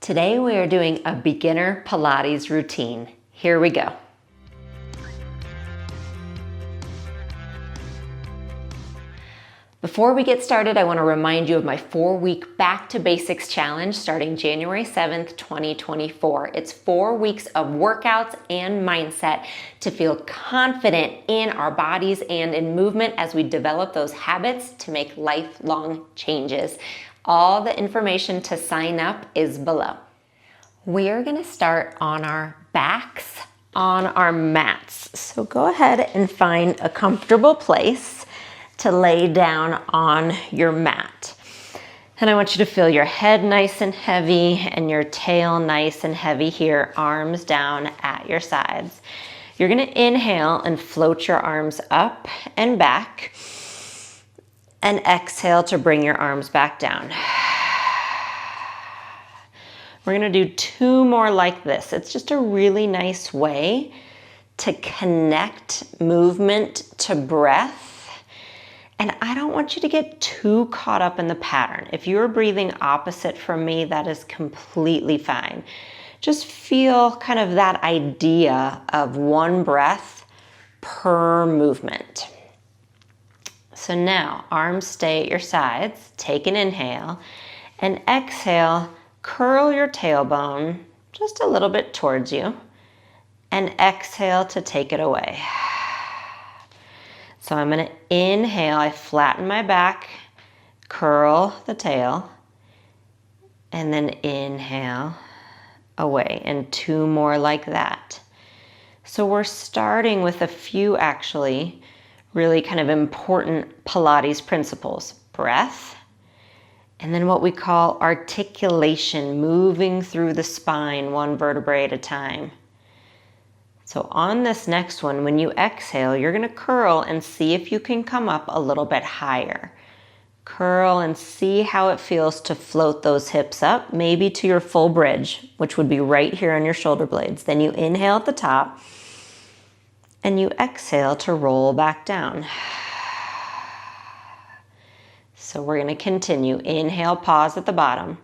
Today we are doing a beginner Pilates routine. Here we go. Before we get started, I want to remind you of my 4-week Back to Basics challenge starting January 7th, 2024. It's 4 weeks of workouts and mindset to feel confident in our bodies and in movement as we develop those habits to make lifelong changes. All the information to sign up is below. We are going to start on our backs on our mats. So go ahead and find a comfortable place to lay down on your mat. And I want you to feel your head nice and heavy and your tail nice and heavy here, arms down at your sides. You're going to inhale and float your arms up and back, and exhale to bring your arms back down. We're going to do 2 more like this. It's just a really nice way to connect movement to breath. And I don't want you to get too caught up in the pattern. If you're breathing opposite from me, that is completely fine. Just feel kind of that idea of 1 breath per movement. So now, arms stay at your sides. Take an inhale, and exhale, curl your tailbone just a little bit towards you, and exhale to take it away. So I'm going to inhale, I flatten my back, curl the tail, and then inhale away, and 2 more like that. So we're starting with a few actually really kind of important Pilates principles. Breath, and then what we call articulation, moving through the spine 1 vertebrae at a time. So on this next one, when you exhale, you're going to curl and see if you can come up a little bit higher. Curl and see how it feels to float those hips up, maybe to your full bridge, which would be right here on your shoulder blades. Then you inhale at the top, and you exhale to roll back down. So we're going to continue. Inhale, pause at the bottom.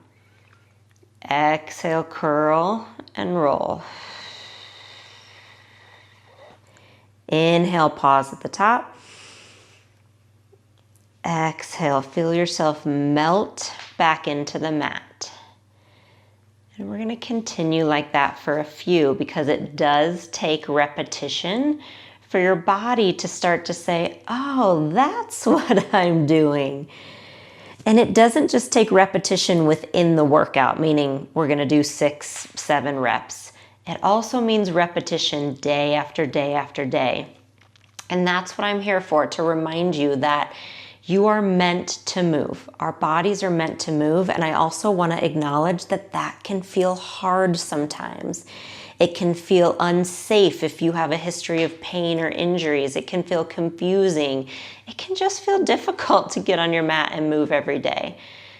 Exhale, curl and roll. Inhale, pause at the top. Exhale, feel yourself melt back into the mat. And we're going to continue like that for a few, because it does take repetition for your body to start to say, oh, that's what I'm doing. And it doesn't just take repetition within the workout, meaning we're going to do 6, 7 reps. It also means repetition day after day after day. And that's what I'm here for, to remind you that you are meant to move. Our bodies are meant to move. And I also want to acknowledge that that can feel hard sometimes. It can feel unsafe if you have a history of pain or injuries. It can feel confusing. It can just feel difficult to get on your mat and move every day.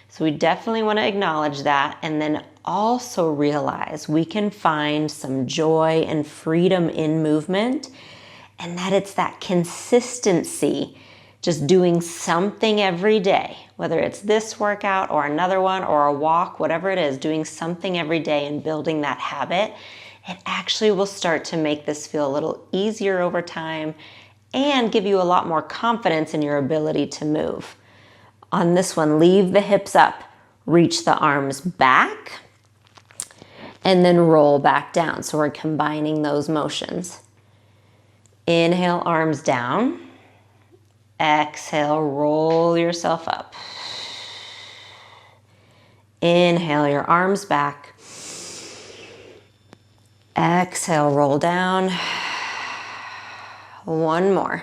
So we definitely want to acknowledge that, and then also realize we can find some joy and freedom in movement, and that it's that consistency, just doing something every day, whether it's this workout or another one or a walk, whatever it is, doing something every day and building that habit. It actually will start to make this feel a little easier over time and give you a lot more confidence in your ability to move. On this one, leave the hips up, reach the arms back, and then roll back down. So we're combining those motions. Inhale, arms down. Exhale, roll yourself up. Inhale, your arms back. Exhale, roll down. 1 more.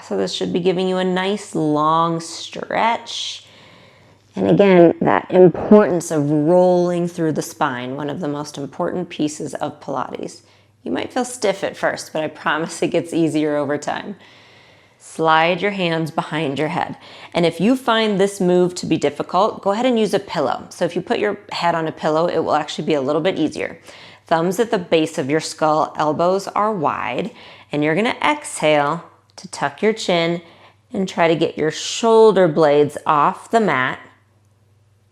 So this should be giving you a nice long stretch. And again, that importance of rolling through the spine, one of the most important pieces of Pilates. You might feel stiff at first, but I promise it gets easier over time. Slide your hands behind your head. And if you find this move to be difficult, go ahead and use a pillow. So if you put your head on a pillow, it will actually be a little bit easier. Thumbs at the base of your skull, elbows are wide, and you're going to exhale to tuck your chin And try to get your shoulder blades off the mat.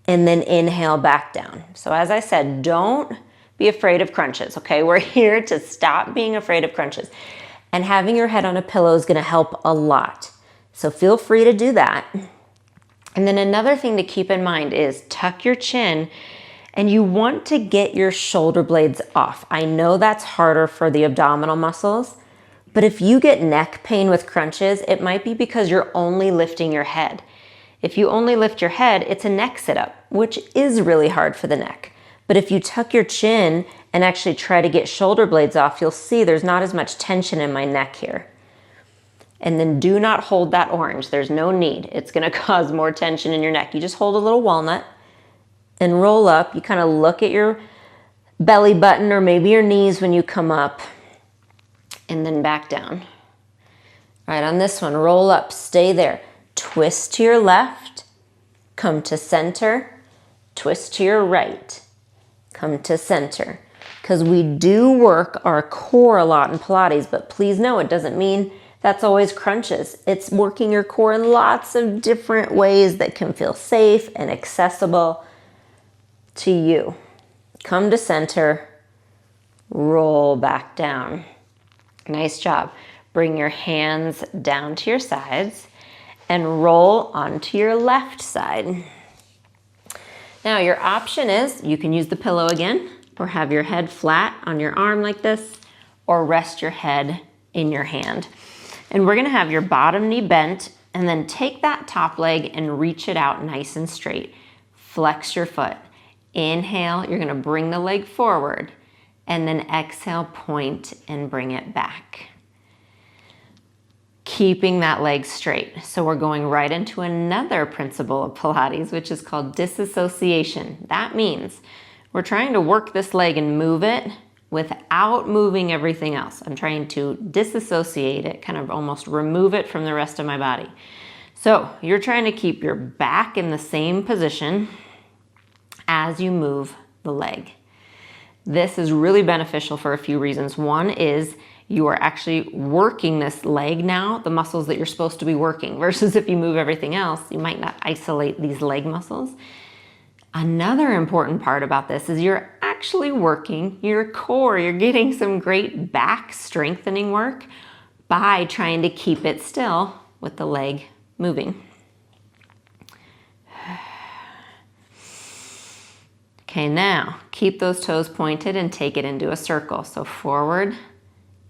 And then inhale back down. So as I said, don't be afraid of crunches, okay? We're here to stop being afraid of crunches. And having your head on a pillow is gonna help a lot. So feel free to do that. And then another thing to keep in mind is tuck your chin, and you want to get your shoulder blades off. I know that's harder for the abdominal muscles, but if you get neck pain with crunches, it might be because you're only lifting your head. If you only lift your head, it's a neck sit-up, which is really hard for the neck. But if you tuck your chin and actually try to get shoulder blades off, you'll see there's not as much tension in my neck here. And then do not hold that orange. There's no need. It's gonna cause more tension in your neck. You just hold a little walnut and roll up. You kind of look at your belly button or maybe your knees when you come up, and then back down. All right, on this one, roll up, stay there. Twist to your left, come to center, twist to your right, come to center. Because we do work our core a lot in Pilates, but please know it doesn't mean that's always crunches. It's working your core in lots of different ways that can feel safe and accessible to you. Come to center, roll back down. Nice job. Bring your hands down to your sides and roll onto your left side. Now your option is you can use the pillow again, or have your head flat on your arm like this, or rest your head in your hand. And we're gonna have your bottom knee bent, and then take that top leg and reach it out nice and straight. Flex your foot. Inhale, you're gonna bring the leg forward, and then exhale, point and bring it back. Keeping that leg straight. So we're going right into another principle of Pilates, which is called disassociation. That means we're trying to work this leg and move it without moving everything else. I'm trying to disassociate it, kind of almost remove it from the rest of my body. So you're trying to keep your back in the same position as you move the leg. This is really beneficial for a few reasons. One is you are actually working this leg now, the muscles that you're supposed to be working, versus if you move everything else, you might not isolate these leg muscles. Another important part about this is you're actually working your core. You're getting some great back strengthening work by trying to keep it still with the leg moving. Okay, now keep those toes pointed and take it into a circle. So forward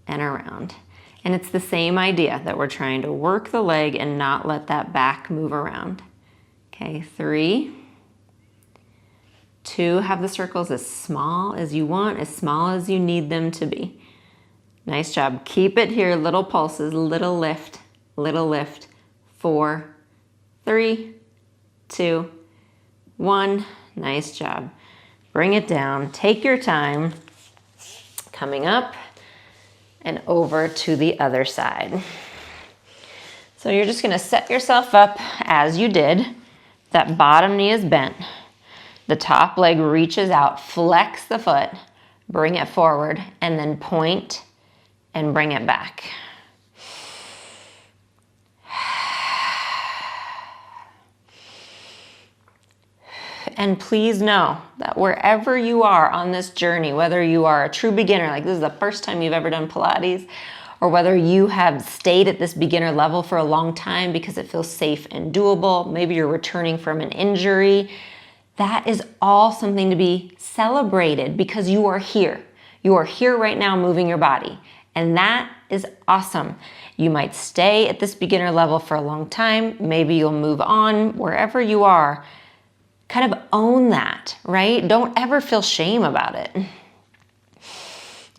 and around. And it's the same idea that we're trying to work the leg and not let that back move around. Okay, 3, 2, have the circles as small as you want, as small as you need them to be. Nice job. Keep it here, little pulses, little lift, 4, 3, 2, 1. Nice job. Bring it down, take your time, coming up and over to the other side. So you're just gonna set yourself up as you did. That bottom knee is bent. The top leg reaches out, flex the foot, bring it forward, and then point and bring it back. And please know that wherever you are on this journey, whether you are a true beginner, like this is the first time you've ever done Pilates, or whether you have stayed at this beginner level for a long time because it feels safe and doable, maybe you're returning from an injury, that is all something to be celebrated because you are here. You are here right now moving your body, and that is awesome. You might stay at this beginner level for a long time, maybe you'll move on. Wherever you are, kind of own that, right? Don't ever feel shame about it.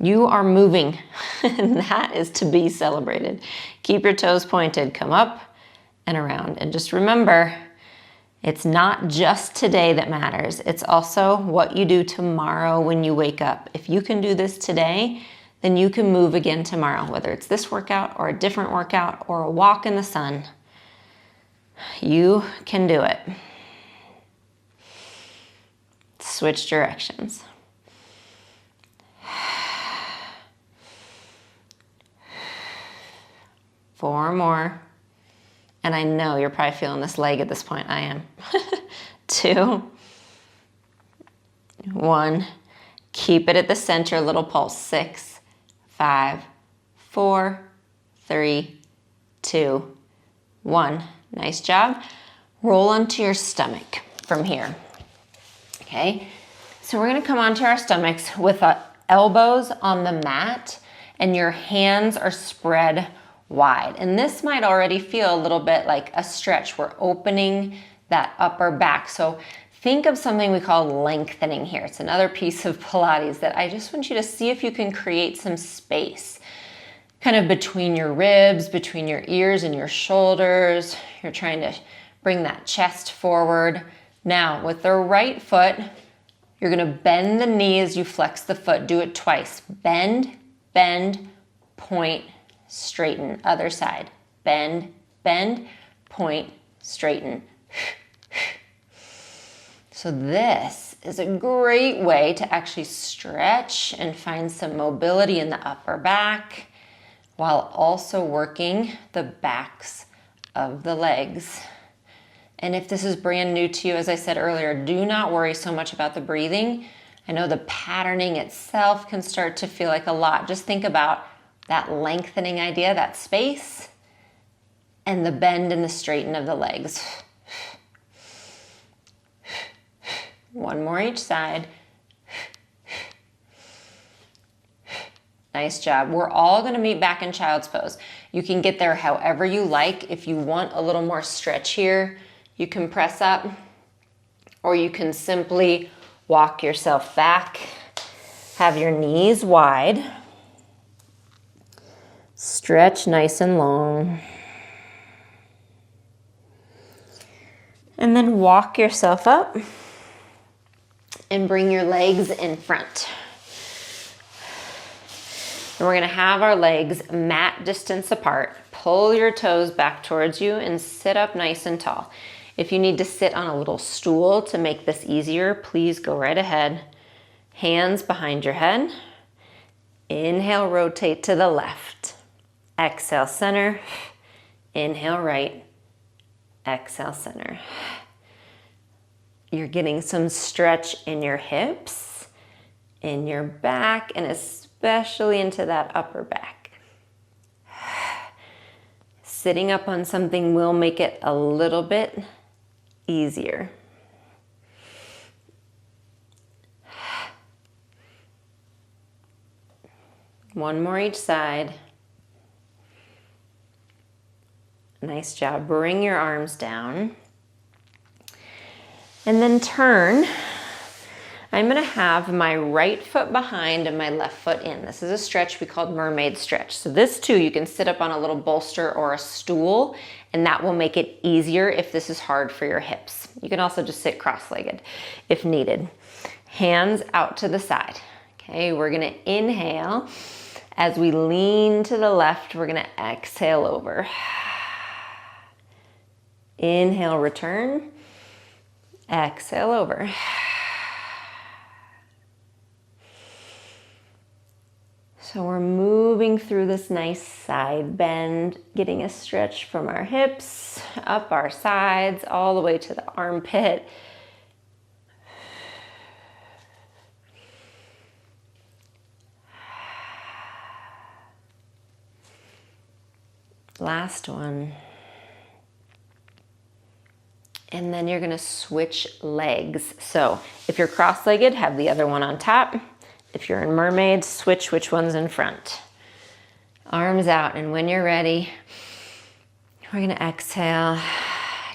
You are moving, and that is to be celebrated. Keep your toes pointed, come up and around. And just remember, it's not just today that matters. It's also what you do tomorrow when you wake up. If you can do this today, then you can move again tomorrow, whether it's this workout or a different workout or a walk in the sun. You can do it. Switch directions. Four more. And I know you're probably feeling this leg at this point. I am. 2, 1. Keep it at the center, little pulse. 6, 5, 4, 3, 2, 1. Nice job. Roll onto your stomach from here. Okay, so we're gonna come onto our stomachs with our elbows on the mat and your hands are spread wide. And this might already feel a little bit like a stretch. We're opening that upper back. So think of something we call lengthening here. It's another piece of Pilates that I just want you to see if you can create some space kind of between your ribs, between your ears and your shoulders. You're trying to bring that chest forward. Now, with the right foot, you're gonna bend the knee as you flex the foot. Do it twice. Bend, bend, point, straighten. Other side. Bend, bend, point, straighten. So this is a great way to actually stretch and find some mobility in the upper back while also working the backs of the legs. And if this is brand new to you, as I said earlier, do not worry so much about the breathing. I know the patterning itself can start to feel like a lot. Just think about that lengthening idea, that space, and the bend and the straighten of the legs. 1 more each side. Nice job. We're all gonna meet back in child's pose. You can get there however you like. If you want a little more stretch here, you can press up, or you can simply walk yourself back. Have your knees wide. Stretch nice and long. And then walk yourself up and bring your legs in front. And we're gonna have our legs mat distance apart. Pull your toes back towards you and sit up nice and tall. If you need to sit on a little stool to make this easier, please go right ahead. Hands behind your head. Inhale, rotate to the left. Exhale, center. Inhale, right. Exhale, center. You're getting some stretch in your hips, in your back, and especially into that upper back. Sitting up on something will make it a little bit easier. One more each side. Nice job. Bring your arms down. And then turn. I'm gonna have my right foot behind and my left foot in. This is a stretch we called mermaid stretch. So this too, you can sit up on a little bolster or a stool, and that will make it easier if this is hard for your hips. You can also just sit cross-legged if needed. Hands out to the side. Okay, we're gonna inhale. As we lean to the left, we're gonna exhale over. Inhale, return. Exhale over. So we're moving through this nice side bend, getting a stretch from our hips, up our sides, all the way to the armpit. Last one. And then you're gonna switch legs. So if you're cross-legged, have the other one on top. If you're in mermaid, switch which one's in front. Arms out, and when you're ready, we're gonna exhale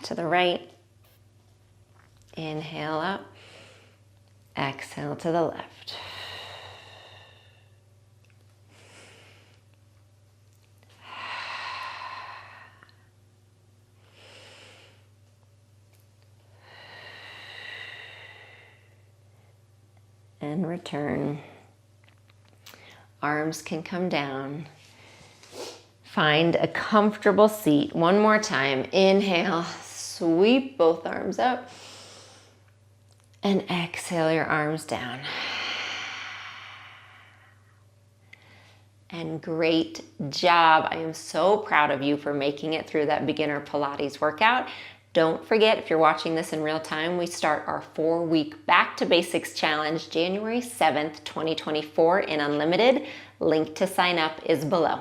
to the right. Inhale up, exhale to the left. And return. Arms can come down. Find a comfortable seat. One more time. Inhale, sweep both arms up. And exhale your arms down. And great job. I am so proud of you for making it through that beginner Pilates workout. Don't forget, if you're watching this in real time, we start our 4-week Back to Basics Challenge January 7th, 2024 in Unlimited. Link to sign up is below.